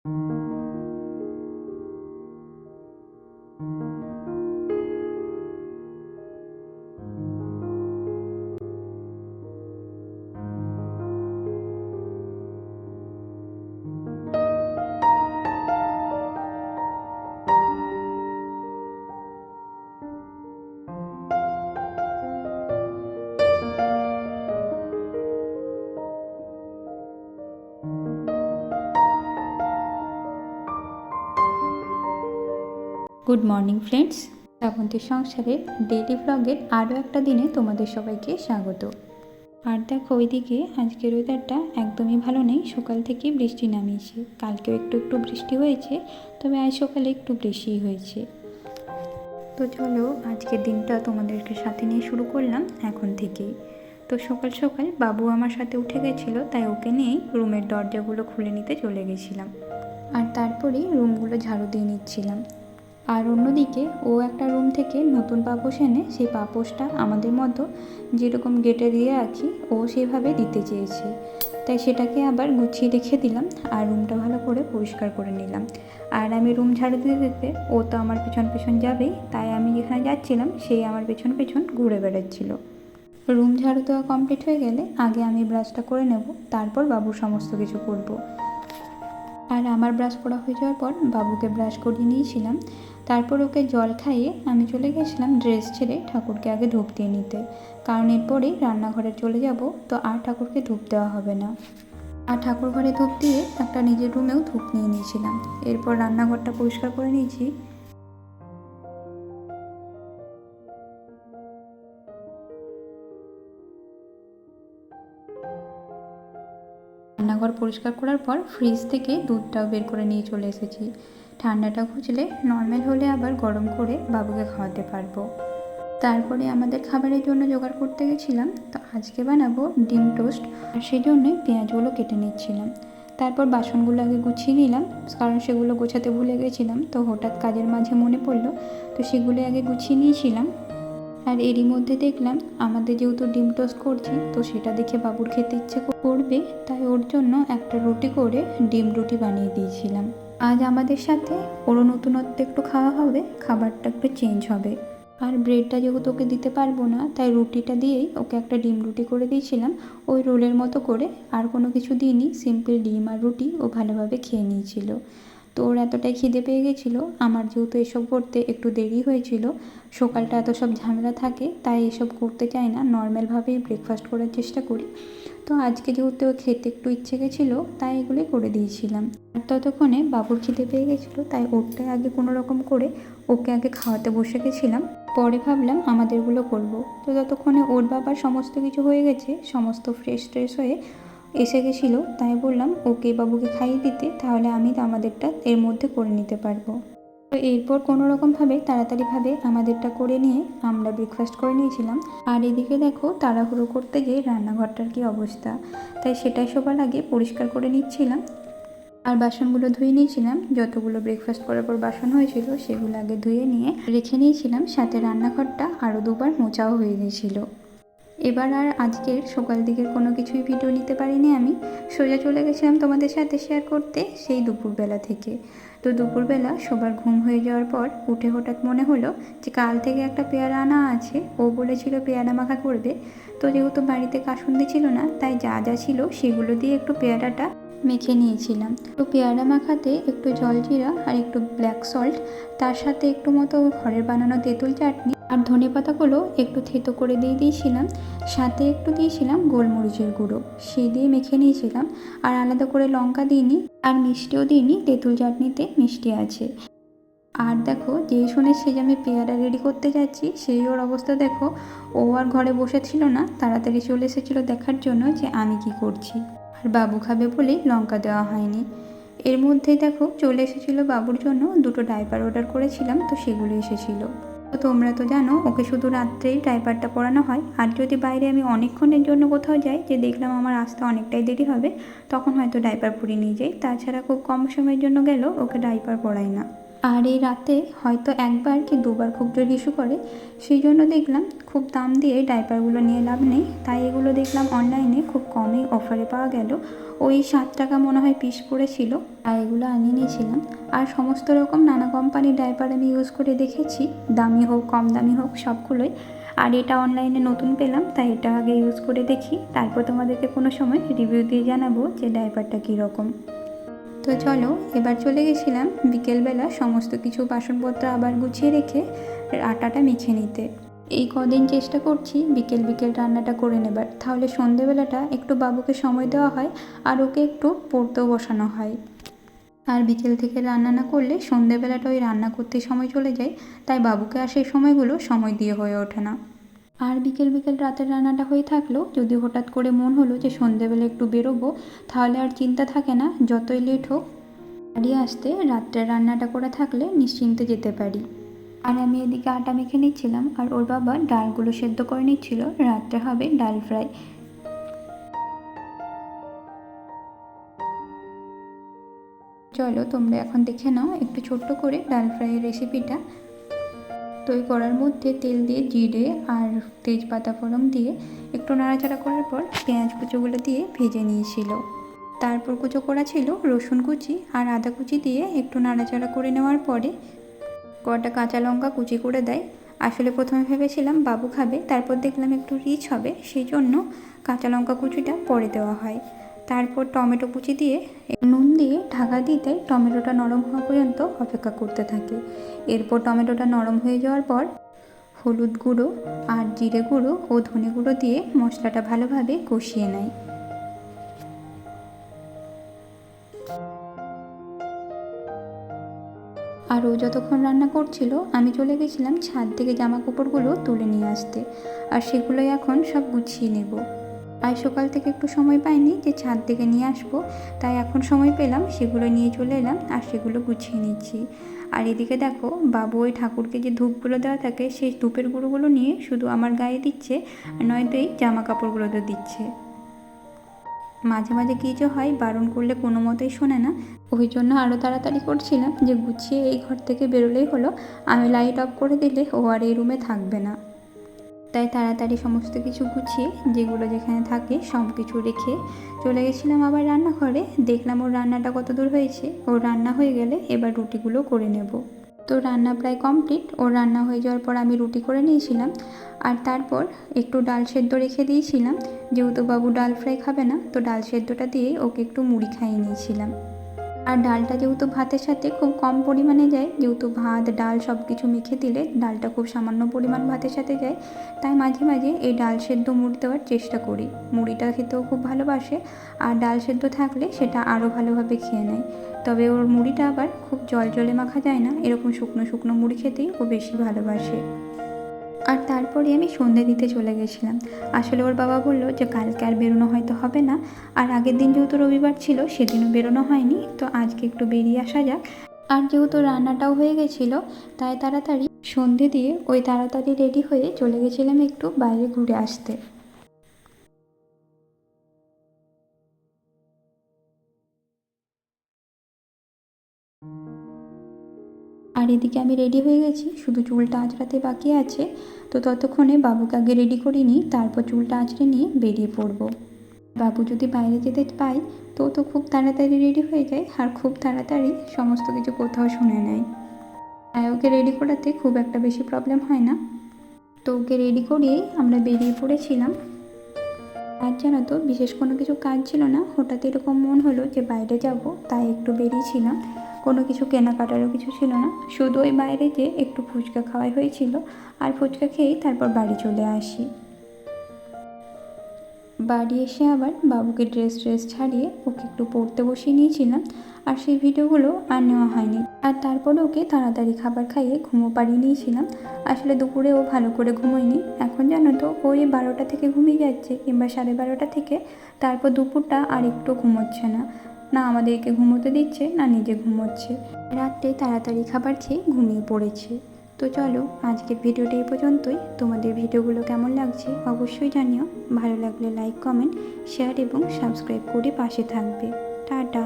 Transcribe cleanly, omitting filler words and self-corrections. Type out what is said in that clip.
Good morning friends, শ্রাবন্তীর সংসারের daily ব্লগের আরও একটা দিনে তোমাদের সবাইকে স্বাগত। আর দেখো ওইদিকে আজকের ওয়েদারটা একদমই ভালো নেই। সকাল থেকে বৃষ্টি নামিয়েছে, কালকেও একটু একটু বৃষ্টি হয়েছে, তবে আজ সকালে একটু বেশিই হয়েছে। তো চলো আজকের দিনটা তোমাদেরকে সাথে নিয়ে শুরু করলাম এখন থেকেই। তো সকাল সকাল বাবু আমার সাথে উঠে গেছিলো, তাই ওকে নিয়েই রুমের দরজাগুলো খুলে নিতে চলে গেছিলাম, আর তারপরেই রুমগুলো ঝাড়ু দিয়ে নিচ্ছিলাম। আর অন্যদিকে ও একটা রুম থেকে নতুন পাপোশ এনে সেই পাপোশটা আমাদের মতো যেরকম গেটে দিয়ে রাখি ও সেভাবে দিতে চেয়েছে, তাই সেটাকে আবার গুছিয়ে রেখে দিলাম আর রুমটা ভালো করে পরিষ্কার করে নিলাম। আর আমি রুম ঝাড়ু দিতে দিতে ও তো আমার পেছন পেছন যাবেই, তাই আমি যেখানে যাচ্ছিলাম সেই আমার পেছন পেছন ঘুরে বেড়াচ্ছিল। রুম ঝাড়ু দেওয়া কমপ্লিট হয়ে গেলে আগে আমি ব্রাশটা করে নেব, তারপর বাবুর সমস্ত কিছু করব। আর আমার ব্রাশ করা হয়ে যাওয়ার পর বাবুকে ব্রাশ করিয়ে নিয়েছিলাম, তারপর ওকে জল খাইয়ে আমি চলে গেছিলাম ড্রেস ছেড়ে ঠাকুরকে আগে ধূপ দিয়ে নিতে, কারণ এরপরেই রান্নাঘরে চলে যাব, তো আর ঠাকুরকে ধূপ দেওয়া হবে না। আর ঠাকুর ঘরে ধূপ দিয়ে একটা নিজের রুমেও ধূপ নিয়ে নিয়েছিলাম। এরপর রান্নাঘরটা পরিষ্কার করে নিয়েছি। রান্নাঘর পরিষ্কার করার পর ফ্রিজ থেকে দুধটাও বের করে নিয়ে চলে এসেছি। ঠান্ডাটা ঘুচলে নর্মাল হলে আবার গরম করে বাবুকে খাওয়াতে পারবো। তারপরে আমাদের খাবারের জন্য জোগাড় করতে গেছিলাম, তো আজকে বানাবো ডিম টোস্ট, আর সেই জন্যই পেঁয়াজগুলো কেটে নিচ্ছিলাম। তারপর বাসনগুলো আগে গুছিয়ে নিলাম, কারণ সেগুলো গোছাতে ভুলে গেছিলাম, তো হঠাৎ কাজের মাঝে মনে পড়লো, তো সেগুলো আগে গুছিয়ে নিয়েছিলাম। আর এরই মধ্যে দেখলাম আমাদের যেহেতু ডিম টোস্ট করছি, তো সেটা দেখে বাবুর খেতে ইচ্ছে করবে, তাই ওর জন্য একটা রুটি করে ডিম রুটি বানিয়ে দিয়েছিলাম। আজ আমাদের সাথে ওরও নতুনত্ব একটু খাওয়া হবে, খাবারটা একটু চেঞ্জ হবে। আর ব্রেডটা যেহেতু ওকে দিতে পারবো না, তাই রুটিটা দিয়েই ওকে একটা ডিম রুটি করে দিয়েছিলাম ওই রোলের মতো করে। আর কোনো কিছু দিইনি, সিম্পল ডিম আর রুটি ও ভালোভাবে খেয়ে নিয়েছিল। তো ওর এতটাই খিদে পেয়ে গেছিলো, আমার যেহেতু এসব করতে একটু দেরি হয়েছিল, সকালটা এত সব ঝামেলা থাকে, তাই এসব করতে চাই না, নর্মালভাবেই ব্রেকফাস্ট করার চেষ্টা করি। তো আজকে যেহেতু খেতে একটু ইচ্ছে গেছিলো, তাই এগুলোই করে দিয়েছিলাম। আর ততক্ষণে বাবুর খিদে পেয়ে গেছিলো, তাই ওরটাই আগে কোনো রকম করে ওকে আগে খাওয়াতে বসে গেছিলাম, পরে ভাবলাম আমাদেরগুলো করব। তো ততক্ষণে ওর বাবার সমস্ত কিছু হয়ে গেছে, সমস্ত ফ্রেশ ট্রেশ হয়ে এসে গেছিলো, তাই বললাম ওকে বাবুকে খাইয়ে দিতে, তাহলে আমি আমাদেরটা এর মধ্যে করে নিতে পারবো। তো এরপর কোনো রকমভাবে তাড়াতাড়িভাবে আমাদেরটা করে নিয়ে আমরা ব্রেকফাস্ট করে নিয়েছিলাম। আর এদিকে দেখো তাড়াহুড়ো করতে গিয়ে রান্নাঘরটার কী অবস্থা, তাই সেটাই সবার আগে পরিষ্কার করে নিচ্ছিলাম। আর বাসনগুলো ধুয়ে নিয়েছিলাম, যতগুলো ব্রেকফাস্ট করার পর বাসন হয়েছিল সেগুলো আগে ধুয়ে নিয়ে রেখে নিয়েছিলাম, সাথে রান্নাঘরটা আরও দুবার মোছাও হয়ে গিয়েছিল। এবার আর আজকের সকাল দিকের কোনো কিছুই ভিডিও নিতে পারিনি, আমি সোজা চলে গেছিলাম তোমাদের সাথে শেয়ার করতে সেই দুপুরবেলা থেকে। তো দুপুরবেলা সবার ঘুম হয়ে যাওয়ার পর উঠে হঠাৎ মনে হলো যে কাল থেকে একটা পেয়ারা আনা আছে, ও বলেছিল পেয়ারা মাখা করবে। তো যেহেতু বাড়িতে কাসুন্দি ছিল না, তাই যা যা ছিল সেগুলো দিয়ে একটু পেয়ারাটা মেখে নিয়েছিলাম। তো পেয়ারা মাখাতে একটু জলজিরা আর একটু ব্ল্যাক সল্ট, তার সাথে একটু মতো ঘরের বানানো তেঁতুল চাটনি আর ধনেপাতাগুলো একটু থেতো করে দিয়ে দিয়েছিলাম, সাথে একটু দিয়েছিলাম গোলমরিচের গুঁড়ো, সেই দিয়ে মেখে নিয়েছিলাম। আর আলাদা করে লঙ্কা দিইনি আর মিষ্টিও দিইনি, তেঁতুল চাটনিতে মিষ্টি আছে। আর দেখো যে শুনে সে যে আমি পেয়ারা রেডি করতে যাচ্ছি, সেই ওর অবস্থা দেখো, ও আর ঘরে বসে ছিল না, তাড়াতাড়ি চলে এসেছিলো দেখার জন্য যে আমি কি করছি। আর বাবু খাবে বলেই লঙ্কা দেওয়া হয়নি। এর মধ্যেই দেখো চলে এসেছিলো বাবুর জন্য দুটো ডাইপার অর্ডার করেছিলাম, তো সেগুলো এসেছিলো। তো তোমরা তো জানো ওকে শুধু রাত্রেই ডাইপারটা পরানো হয়, আর যদি বাইরে আমি অনেকক্ষণের জন্য কোথাও যাই যে দেখলাম আমার আসতে অনেকটাই দেরি হবে, তখন হয়তো ডাইপার পরিয়ে নিয়ে যাই, তাছাড়া খুব কম সময়ের জন্য গেলেও ওকে ডাইপার পরাই না। আর এই রাতে হয়তো একবার কি দুবার খুব জোর হিসু করে, সেই জন্য দেখলাম খুব দাম দিয়ে ডাইপারগুলো নিয়ে লাভ নেই, তাই এগুলো দেখলাম অনলাইনে খুব কমই অফারে পাওয়া গেল। ওই 7 টাকা মনে হয় পিস পড়েছিল, আর এগুলো আনিয়ে নিয়েছিলাম। আর সমস্ত রকম নানা কোম্পানির ডাইপার আমি ইউজ করে দেখেছি, দামি হোক কম দামি হোক সবগুলোই। আর এটা অনলাইনে নতুন পেলাম, তাই এটা আগে ইউজ করে দেখি, তারপর তোমাদেরকে কোনো সময় রিভিউ দিয়ে জানাবো যে ডাইপারটা কীরকম। তো চলো, এবার চলে গেছিলাম বিকেলবেলা সমস্ত কিছু বাসনপত্র আবার গুছিয়ে রেখে আটাটা মেখে নিতে। এই কদিন চেষ্টা করছি বিকেল বিকেল রান্নাটা করে নেবার, তাহলে সন্ধেবেলাটা একটু বাবুকে সময় দেওয়া হয় আর ওকে একটু পড়তেও বসানো হয়। আর বিকেল থেকে রান্না না করলে সন্ধেবেলাটা ওই রান্না করতে সময় চলে যায়, তাই বাবুকে আর সেই সময়গুলো সময় দিয়ে হয়ে ওঠে না। আর বিকেল বিকেল রাতের রান্নাটা হয়ে থাকলেও যদি হঠাৎ করে মন হলো যে সন্ধেবেলা একটু বেরোবো, তাহলে আর চিন্তা থাকে না, যতই লেট হোক বাড়ি আসতে রাত্রের রান্নাটা করে থাকলে নিশ্চিন্তে যেতে পারি। আর আমি এদিকে আটা মেখে নিচ্ছিলাম, আর ওর বাবা ডালগুলো সেদ্ধ করে নিচ্ছিল, রাত্রে হবে ডাল ফ্রাই। চলো তোমরা এখন দেখে নাও একটু ছোট্ট করে ডাল ফ্রাইয়ের রেসিপিটা। তো এই কড়ার মধ্যে তেল দিয়ে জিরে আর তেজপাতা ফোড়ন দিয়ে একটু নাড়াচাড়া করার পর পেঁয়াজ কুচোগুলো দিয়ে ভেজে নিয়েছিল। তারপর কুচো করা ছিল রসুন কুচি আর আদা কুচি দিয়ে একটু নাড়াচাড়া করে নেওয়ার পরে কটা কাঁচা লঙ্কা কুচি করে দেয়। আসলে প্রথমে ভেবেছিলাম বাবু খাবে, তারপর দেখলাম একটু রিচ হবে, সেই জন্য কাঁচা লঙ্কা কুচিটা পরে দেওয়া হয়। তারপর টমেটো কুচি দিয়ে নুন দিয়ে ঢাকা দিতে টমেটোটা নরম হওয়া পর্যন্ত অপেক্ষা করতে থাকে। এরপর টমেটোটা নরম হয়ে যাওয়ার পর হলুদ গুঁড়ো আর জিরে গুঁড়ো ও ধনে গুঁড়ো দিয়ে মশলাটা ভালোভাবে কষিয়ে নেয়। আর ও যতক্ষণ রান্না করছিল আমি চলে গেছিলাম ছাদ থেকে জামা কাপড়গুলো তুলে নিয়ে আসতে, আর সেগুলোই এখন সব গুছিয়ে নেব। আর সকাল থেকে একটু সময় পাইনি যে ছাদ থেকে নিয়ে আসবো, তাই এখন সময় পেলাম, সেগুলো নিয়ে চলে এলাম আর সেগুলো গুছিয়ে নিচ্ছি। আর এদিকে দেখো বাবু ওই ঠাকুরকে যে ধূপগুলো দেওয়া থাকে সেই ধূপের গুঁড়োগুলো নিয়ে শুধু আমার গায়ে দিচ্ছে, আর নয়তো এই জামা কাপড়গুলোতে দিচ্ছে। মাঝে মাঝে কী যে হয়, বারণ করলে কোনো মতেই শোনে না, ওই জন্য আরও তাড়াতাড়ি করছিলাম যে গুছিয়ে এই ঘর থেকে বেরোলেই হলো, আমি লাইট অফ করে দিলে ও আর এই রুমে থাকবে না। তাই তাড়াতাড়ি সমস্ত কিছু গুছিয়ে যেগুলো যেখানে থাকে সব কিছু রেখে চলে গেছিলাম আবার রান্নাঘরে। দেখলাম ওর রান্নাটা কত দূর হয়েছে, ওর রান্না হয়ে গেলে এবার রুটিগুলো করে নেব। তো রান্না প্রায় কমপ্লিট, ওর রান্না হয়ে যাওয়ার পর আমি রুটি করে নিয়েছিলাম, আর তারপর একটু ডাল সেদ্ধ রেখে দিয়েছিলাম, যেহেতু বাবু ডাল ফ্রাই খাবে না, তো ডাল সেদ্ধটা দিয়ে ওকে একটু মুড়ি খাইয়ে নিয়েছিলাম। আর ডালটা যেহেতু ভাতের সাথে খুব কম পরিমাণে যায়, যেহেতু ভাত ডাল সব কিছু মেখে দিলে ডালটা খুব সামান্য পরিমাণ ভাতের সাথে যায়, তাই মাঝে মাঝে এই ডাল সেদ্ধ মুড়ি দেওয়ার চেষ্টা করি। মুড়িটা খেতেও খুব ভালোবাসে, আর ডাল সেদ্ধ থাকলে সেটা আরও ভালোভাবে খেয়ে নেয়। তবে ওর মুড়িটা আবার খুব জল জলে মাখা যায় না, এরকম শুকনো শুকনো মুড়ি খেতেই ও বেশি ভালোবাসে। আর তারপরে আমি সন্ধে দিতে চলে গেছিলাম। আসলে ওর বাবা বলল যে কালকে আর বেরোনো হয়তো হবে না, আর আগের দিন যেহেতু রবিবার ছিল সেদিনও বেরোনো হয়নি, তো আজকে একটু বেরিয়ে আসা যাক। আর যেহেতু রান্নাটাও হয়ে গেছিলো, তাই তাড়াতাড়ি সন্ধে দিয়ে ওই তাড়াতাড়ি রেডি হয়ে চলে গেছিলাম একটু বাইরে ঘুরে আসতে। আর এদিকে আমি রেডি হয়ে গেছি, শুধু চুলটা আঁচড়াতে বাকি আছে, তো ততক্ষণে বাবুকে আগে রেডি করে নিই, তারপর চুলটা আঁচড়ে নিয়ে বেরিয়ে পড়বো। বাবু যদি বাইরে যেতে পাই তো তো খুব তাড়াতাড়ি রেডি হয়ে যায়, আর খুব তাড়াতাড়ি সমস্ত কিছু কোথাও শুনে নেয়। তাই ওকে রেডি করাতে খুব একটা বেশি প্রবলেম হয় না। তো ওকে রেডি করিয়েই আমরা বেরিয়ে পড়েছিলাম। আর জানো তো বিশেষ কোনো কিছু কাজ ছিল না, হঠাৎ এরকম মন হলো যে বাইরে যাব, তাই একটু বেরিয়েছিলাম। কোনো কিছু কেনাকাটারও কিছু ছিল না, শুধু ওই বাইরে যে একটু ফুচকা খাওয়াই হয়েছিল, আর ফুচকা খেয়েই তারপর বাড়ি চলে আসি। বাড়ি এসে আবার বাবুকে ড্রেস ছাড়িয়ে ওকে একটু পড়তে বসিয়ে নিয়েছিলাম, আর সেই ভিডিওগুলো আর নেওয়া হয়নি। আর তারপরে ওকে তাড়াতাড়ি খাবার খাইয়ে ঘুমো পাড়িয়ে নিয়েছিলাম। আসলে দুপুরে ও ভালো করে ঘুমোয়নি, এখন জানো তো ওই 12টা থেকে ঘুমিয়ে যাচ্ছে, কিংবা 12:30 থেকে, তারপর দুপুরটা আর একটু ঘুমোচ্ছে না, না আমাদেরকে ঘুমোতে দিচ্ছে না নিজে ঘুমোচ্ছে। রাত্রে তাড়াতাড়ি খাবার খেয়ে ঘুমিয়ে পড়েছে। তো চলো আজকের ভিডিওটা এই পর্যন্তই। তোমাদের ভিডিওগুলো কেমন লাগছে অবশ্যই জানিও, ভালো লাগলে লাইক কমেন্ট শেয়ার এবং সাবস্ক্রাইব করে পাশে থাকবে। টাটা।